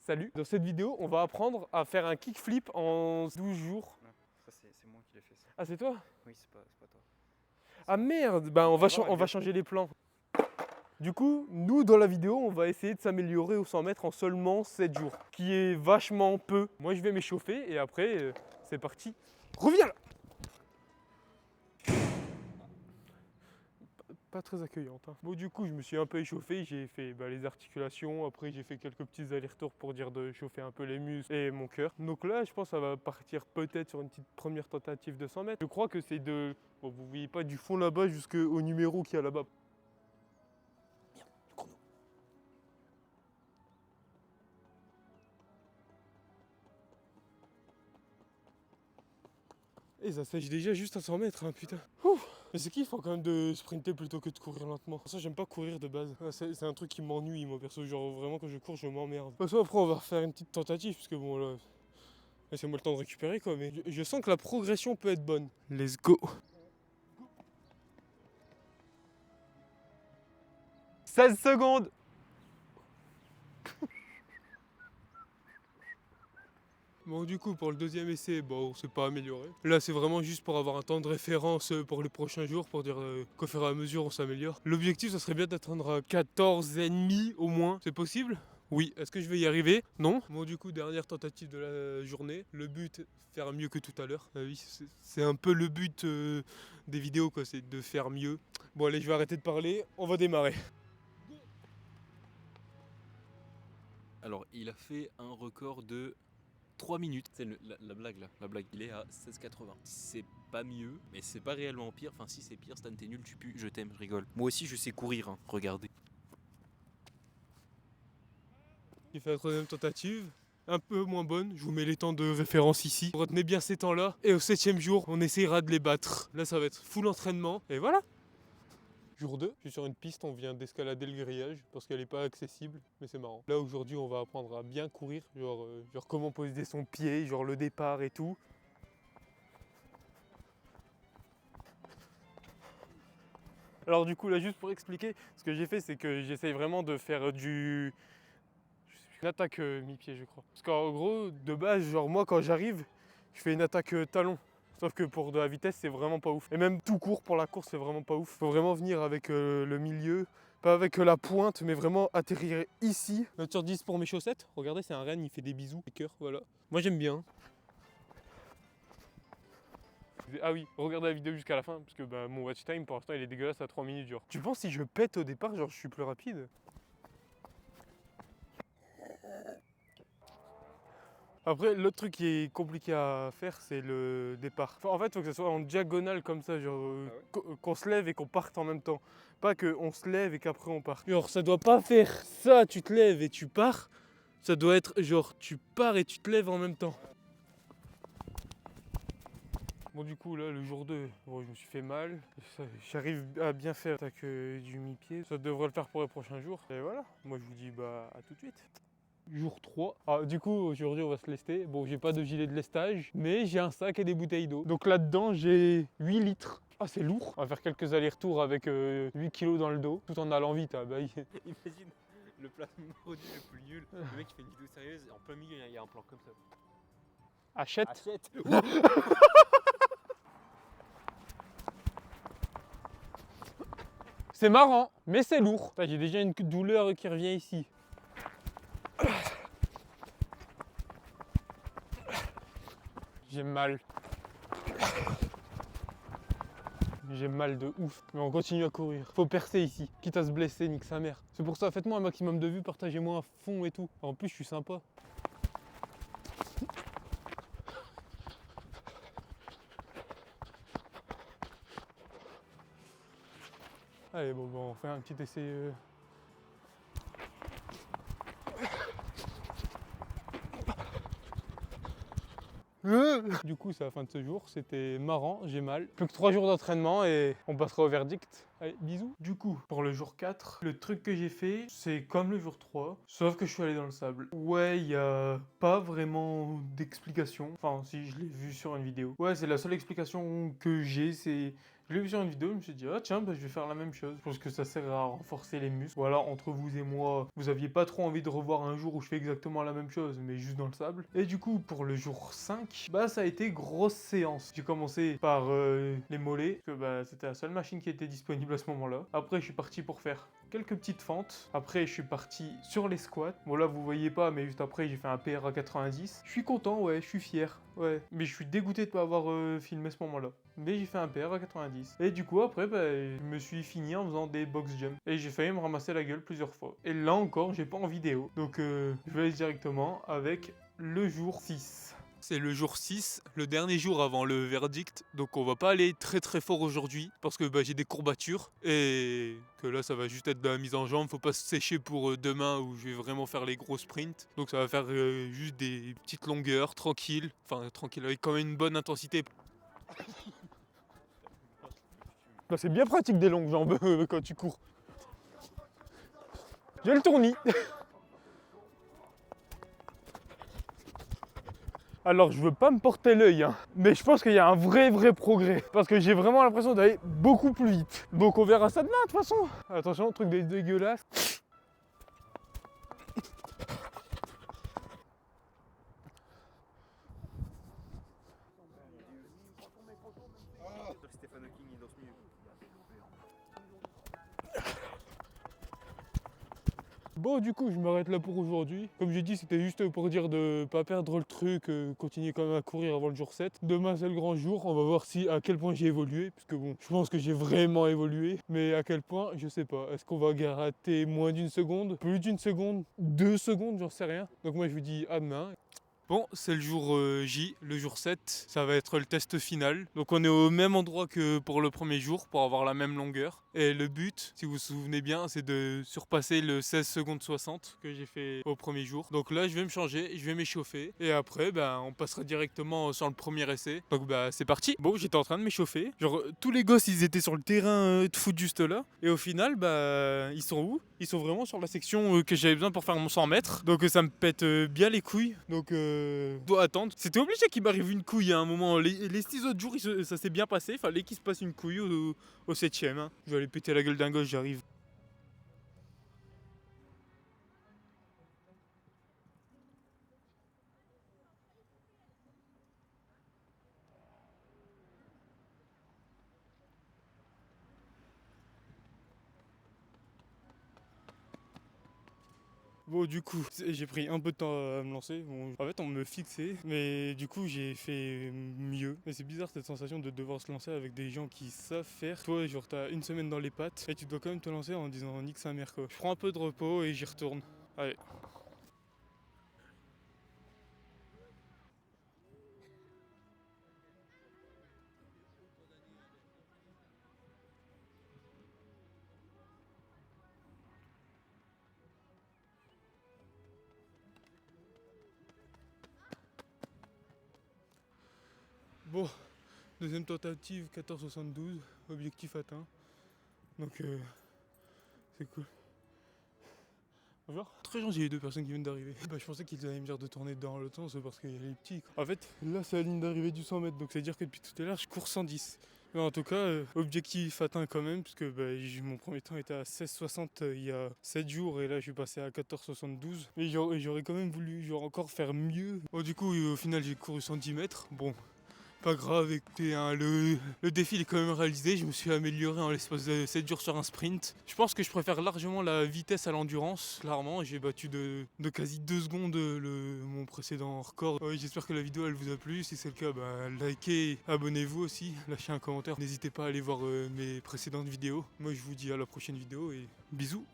Salut. Dans cette vidéo, on va apprendre à faire un kickflip en 12 jours. Non, ça c'est moi qui l'ai fait ça. Ah, c'est toi? Oui, c'est pas toi. Ah merde, bah on va changer les plans. Du coup, nous dans la vidéo, on va essayer de s'améliorer au 100 mètres en seulement 7 jours, qui est vachement peu. Moi je vais m'échauffer et après, c'est parti. Reviens là! Pas très accueillante. Hein. Bon, du coup, je me suis un peu échauffé. J'ai fait les articulations. Après, j'ai fait quelques petits allers-retours pour dire de chauffer un peu les muscles et mon cœur. Donc là, je pense que ça va partir peut-être sur une petite première tentative de 100 mètres. Je crois que c'est de... Bon, vous voyez pas du fond là-bas jusqu'au numéro qu'il y a là-bas. Merde, le chrono. Et ça sèche déjà juste à 100 mètres, hein, putain. Ouh. Mais c'est kiffant quand même de sprinter plutôt que de courir lentement. Ça, j'aime pas courir de base. C'est un truc qui m'ennuie, moi perso. Genre vraiment, quand je cours, je m'emmerde. De toute façon, après, on va refaire une petite tentative, puisque bon, là, laissez-moi le temps de récupérer, quoi. Mais je sens que la progression peut être bonne. Let's go. 16 secondes. Bon, du coup, pour le deuxième essai, bon, on s'est pas amélioré. Là, c'est vraiment juste pour avoir un temps de référence pour les prochains jours, pour dire qu'au fur et à mesure, on s'améliore. L'objectif, ça serait bien d'atteindre 14,5 au moins. C'est possible? Oui. Est-ce que je vais y arriver? Non. Bon, du coup, dernière tentative de la journée. Le but, faire mieux que tout à l'heure. Oui, c'est un peu le but des vidéos, quoi, c'est de faire mieux. Bon, allez, je vais arrêter de parler. On va démarrer. Alors, il a fait un record de 3 minutes. C'est la blague là. La blague, il est à 16,80. C'est pas mieux, mais c'est pas réellement pire. Enfin, si c'est pire, Stan, t'es nul, tu pues, je t'aime, je rigole. Moi aussi, je sais courir, hein. Regardez. J'ai fait la troisième tentative. Un peu moins bonne, je vous mets les temps de référence ici. Retenez bien ces temps-là. Et au 7e jour, on essaiera de les battre. Là, ça va être full entraînement. Et voilà. Jour 2, je suis sur une piste, on vient d'escalader le grillage parce qu'elle n'est pas accessible, mais c'est marrant. Là aujourd'hui on va apprendre à bien courir, genre comment poser son pied, genre le départ et tout. Alors du coup là juste pour expliquer, ce que j'ai fait c'est que j'essaye vraiment de faire une attaque mi-pied je crois. Parce qu'en gros de base, genre moi quand j'arrive, je fais une attaque talon. Sauf que pour de la vitesse, c'est vraiment pas ouf. Et même tout court pour la course, c'est vraiment pas ouf. Faut vraiment venir avec le milieu, pas avec la pointe, mais vraiment atterrir ici. Note sur 10 pour mes chaussettes. Regardez, c'est un renne, il fait des bisous, des cœurs, voilà. Moi j'aime bien. Ah oui, regardez la vidéo jusqu'à la fin, parce que mon watch time pour l'instant il est dégueulasse à 3 minutes genre. Tu penses si je pète au départ, genre je suis plus rapide? Après, l'autre truc qui est compliqué à faire, c'est le départ. Enfin, en fait, il faut que ça soit en diagonale comme ça, genre qu'on se lève et qu'on parte en même temps. Pas qu'on se lève et qu'après on part. Genre, ça doit pas faire ça, tu te lèves et tu pars. Ça doit être genre, tu pars et tu te lèves en même temps. Bon, du coup, là, le jour 2, bon, je me suis fait mal. J'arrive à bien faire l'attaque du mi-pied. Ça devrait le faire pour les prochains jours. Et voilà, moi je vous dis à tout de suite. Jour 3. Ah, du coup, aujourd'hui, on va se lester. Bon, j'ai pas de gilet de lestage, mais j'ai un sac et des bouteilles d'eau. Donc là-dedans, j'ai 8 litres. Ah, c'est lourd. On va faire quelques allers-retours avec 8 kilos dans le dos, tout en allant vite. Ah, bah, Imagine le placement produit le plus nul. Le mec qui fait une vidéo sérieuse, et en plein milieu, il y a un plan comme ça. Achète. Achète. C'est marrant, mais c'est lourd. J'ai déjà une douleur qui revient ici. J'ai mal. J'ai mal de ouf. Mais on continue à courir. Faut percer ici. Quitte à se blesser, nique sa mère. C'est pour ça, faites-moi un maximum de vues, partagez-moi à fond et tout. En plus, je suis sympa. Allez, bon, on fait un petit essai. Du coup, c'est la fin de ce jour, c'était marrant, j'ai mal. Plus que 3 jours d'entraînement et on passera au verdict. Allez, bisous. Du coup, pour le jour 4, le truc que j'ai fait, c'est comme le jour 3, sauf que je suis allé dans le sable. Ouais, il y a pas vraiment d'explication. Enfin, si, je l'ai vu sur une vidéo. Ouais, c'est la seule explication que j'ai, c'est... Je l'ai vu sur une vidéo, je me suis dit, ah tiens, bah, je vais faire la même chose. Je pense que ça sert à renforcer les muscles. Voilà, entre vous et moi, vous aviez pas trop envie de revoir un jour où je fais exactement la même chose, mais juste dans le sable. Et du coup, pour le jour 5, bah ça a été grosse séance. J'ai commencé par les mollets, parce que bah, c'était la seule machine qui était disponible à ce moment-là. Après, je suis parti pour faire quelques petites fentes. Après, je suis parti sur les squats. Bon, là, vous voyez pas, mais juste après, j'ai fait un PR à 90. Je suis content, ouais, je suis fier. Ouais, mais je suis dégoûté de pas avoir filmé ce moment-là. Mais j'ai fait un PR à 90. Et du coup, après, bah, je me suis fini en faisant des box jumps. Et j'ai failli me ramasser la gueule plusieurs fois. Et là encore, j'ai pas en vidéo. Donc, je vais aller directement avec le jour 6. C'est le jour 6, le dernier jour avant le verdict, donc on va pas aller très très fort aujourd'hui parce que bah, j'ai des courbatures et que là ça va juste être de la mise en jambe, faut pas se sécher pour demain où je vais vraiment faire les gros sprints, donc ça va faire juste des petites longueurs tranquilles, enfin tranquille avec quand même une bonne intensité. Bah, c'est bien pratique des longues jambes quand tu cours. J'ai le tournis. Alors, je veux pas me porter l'œil, hein, mais je pense qu'il y a un vrai progrès. Parce que j'ai vraiment l'impression d'aller beaucoup plus vite. Donc, on verra ça demain, de toute façon. Attention, truc dégueulasse. Stéphane Hawking est dans ce milieu. Bon, du coup, je m'arrête là pour aujourd'hui. Comme j'ai dit, c'était juste pour dire de pas perdre le truc, continuer quand même à courir avant le jour 7. Demain, c'est le grand jour. On va voir à quel point j'ai évolué. Puisque bon, je pense que j'ai vraiment évolué. Mais à quel point, je sais pas. Est-ce qu'on va gratter moins d'une seconde, plus d'une seconde, 2 secondes, j'en sais rien. Donc moi, je vous dis à demain. Bon, c'est le jour J, le jour 7, ça va être le test final. Donc on est au même endroit que pour le premier jour, pour avoir la même longueur. Et le but, si vous vous souvenez bien, c'est de surpasser le 16 secondes 60 que j'ai fait au premier jour. Donc là, je vais me changer, je vais m'échauffer. Et après, bah, on passera directement sur le premier essai. Donc bah, c'est parti. Bon, j'étais en train de m'échauffer. Genre, tous les gosses, ils étaient sur le terrain de foot juste là. Et au final, bah, ils sont où? Ils sont vraiment sur la section que j'avais besoin pour faire mon 100 mètres. Donc ça me pète bien les couilles. Donc je dois attendre. C'était obligé qu'il m'arrive une couille à un moment. Les 6 autres jours, ça s'est bien passé. Fallait qu'il se passe une couille au 7ème. Hein. Je vais aller péter la gueule d'un gosse, j'arrive. Bon, du coup, j'ai pris un peu de temps à me lancer. Bon, en fait, on me fixait, mais du coup, j'ai fait mieux. Mais c'est bizarre cette sensation de devoir se lancer avec des gens qui savent faire. Toi, genre, t'as une semaine dans les pattes et tu dois quand même te lancer en disant nique sa mère quoi. Je prends un peu de repos et j'y retourne. Allez. Bon, deuxième tentative, 14,72, objectif atteint. Donc, c'est cool. Bonjour. Très gentil, les deux personnes qui viennent d'arriver. Bah, je pensais qu'ils allaient me dire de tourner dans l'autre sens parce qu'il y a les petits. Quoi. En fait, là, c'est la ligne d'arrivée du 100 mètres, donc c'est à dire que depuis tout à l'heure, je cours 110. Mais en tout cas, objectif atteint quand même, puisque bah, mon premier temps était à 16,60 il y a 7 jours, et là, je suis passé à 14,72. Mais j'aurais quand même voulu encore faire mieux. Bon, du coup, au final, j'ai couru 110 mètres. Bon. Pas grave, écoutez, hein, le défi il est quand même réalisé, je me suis amélioré en l'espace de 7 jours sur un sprint. Je pense que je préfère largement la vitesse à l'endurance, clairement, j'ai battu de quasi 2 secondes mon précédent record. J'espère que la vidéo elle vous a plu, si c'est le cas, bah, likez, abonnez-vous aussi, lâchez un commentaire, n'hésitez pas à aller voir mes précédentes vidéos. Moi je vous dis à la prochaine vidéo et bisous.